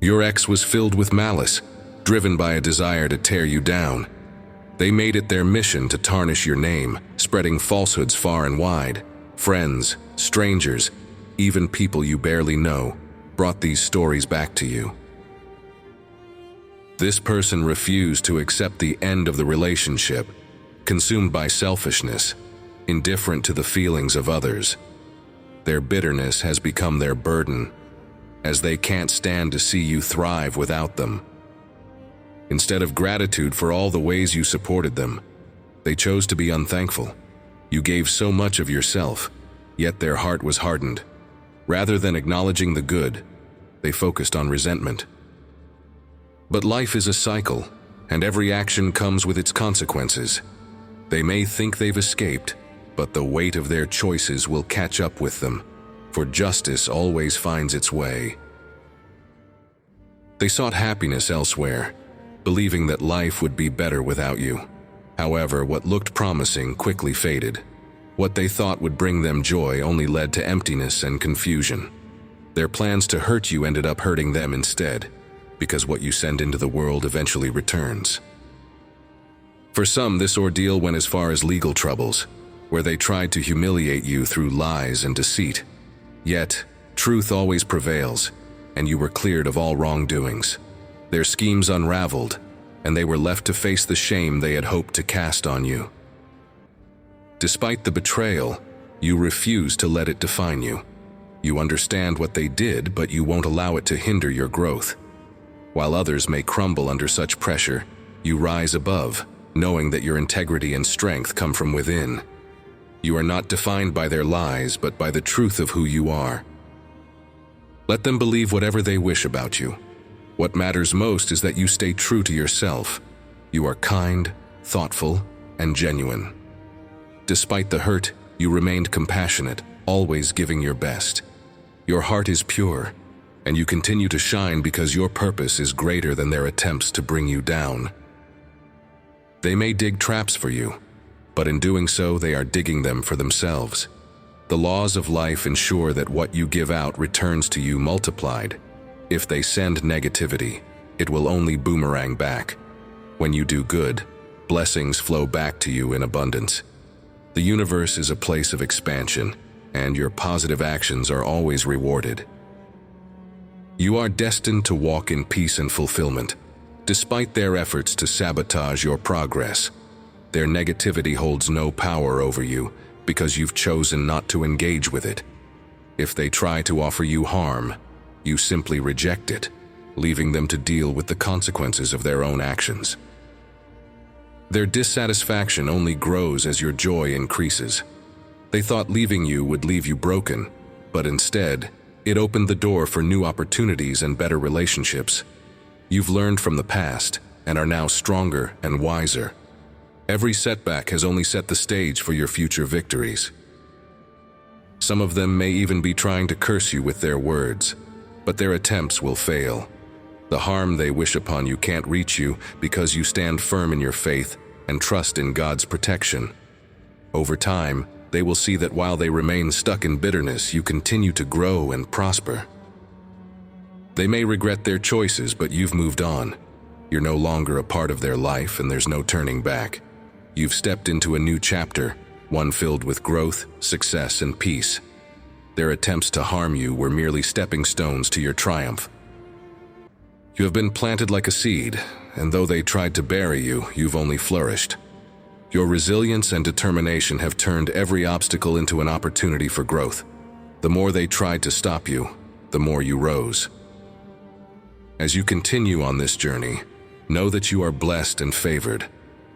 Your ex was filled with malice, driven by a desire to tear you down. They made it their mission to tarnish your name, spreading falsehoods far and wide. Friends, strangers, even people you barely know, brought these stories back to you. This person refused to accept the end of the relationship, consumed by selfishness, indifferent to the feelings of others. Their bitterness has become their burden, as they can't stand to see you thrive without them. Instead of gratitude for all the ways you supported them, they chose to be unthankful. You gave so much of yourself, yet their heart was hardened. Rather than acknowledging the good, they focused on resentment. But life is a cycle, and every action comes with its consequences. They may think they've escaped, but the weight of their choices will catch up with them, for justice always finds its way. They sought happiness elsewhere, believing that life would be better without you. However, what looked promising quickly faded. What they thought would bring them joy only led to emptiness and confusion. Their plans to hurt you ended up hurting them instead, because what you send into the world eventually returns. For some, this ordeal went as far as legal troubles, where they tried to humiliate you through lies and deceit. Yet, truth always prevails, and you were cleared of all wrongdoings. Their schemes unraveled, and they were left to face the shame they had hoped to cast on you. Despite the betrayal, you refuse to let it define you. You understand what they did, but you won't allow it to hinder your growth. While others may crumble under such pressure, you rise above, knowing that your integrity and strength come from within. You are not defined by their lies, but by the truth of who you are. Let them believe whatever they wish about you. What matters most is that you stay true to yourself. You are kind, thoughtful, and genuine. Despite the hurt, you remained compassionate, always giving your best. Your heart is pure, and you continue to shine because your purpose is greater than their attempts to bring you down. They may dig traps for you, but in doing so, they are digging them for themselves. The laws of life ensure that what you give out returns to you multiplied. If they send negativity, it will only boomerang back. When you do good, blessings flow back to you in abundance. The universe is a place of expansion, and your positive actions are always rewarded. You are destined to walk in peace and fulfillment, despite their efforts to sabotage your progress. Their negativity holds no power over you because you've chosen not to engage with it. If they try to offer you harm, you simply reject it, leaving them to deal with the consequences of their own actions. Their dissatisfaction only grows as your joy increases. They thought leaving you would leave you broken, but instead, it opened the door for new opportunities and better relationships. You've learned from the past and are now stronger and wiser. Every setback has only set the stage for your future victories. Some of them may even be trying to curse you with their words, but their attempts will fail. The harm they wish upon you can't reach you because you stand firm in your faith and trust in God's protection. Over time, they will see that while they remain stuck in bitterness, you continue to grow and prosper. They may regret their choices, but you've moved on. You're no longer a part of their life, and there's no turning back. You've stepped into a new chapter, one filled with growth, success, and peace. Their attempts to harm you were merely stepping stones to your triumph. You have been planted like a seed, and though they tried to bury you, you've only flourished. Your resilience and determination have turned every obstacle into an opportunity for growth. The more they tried to stop you, the more you rose. As you continue on this journey, know that you are blessed and favored.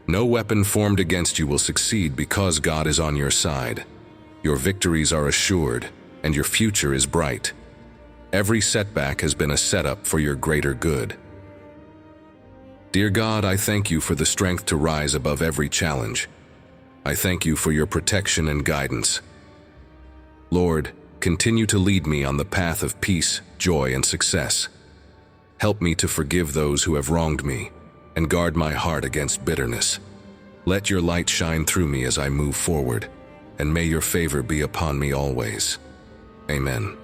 No weapon formed against you will succeed because God is on your side. Your victories are assured, and your future is bright. Every setback has been a setup for your greater good. Dear God, I thank you for the strength to rise above every challenge. I thank you for your protection and guidance. Lord, continue to lead me on the path of peace, joy, and success. Help me to forgive those who have wronged me, and guard my heart against bitterness. Let your light shine through me as I move forward, and may your favor be upon me always. Amen.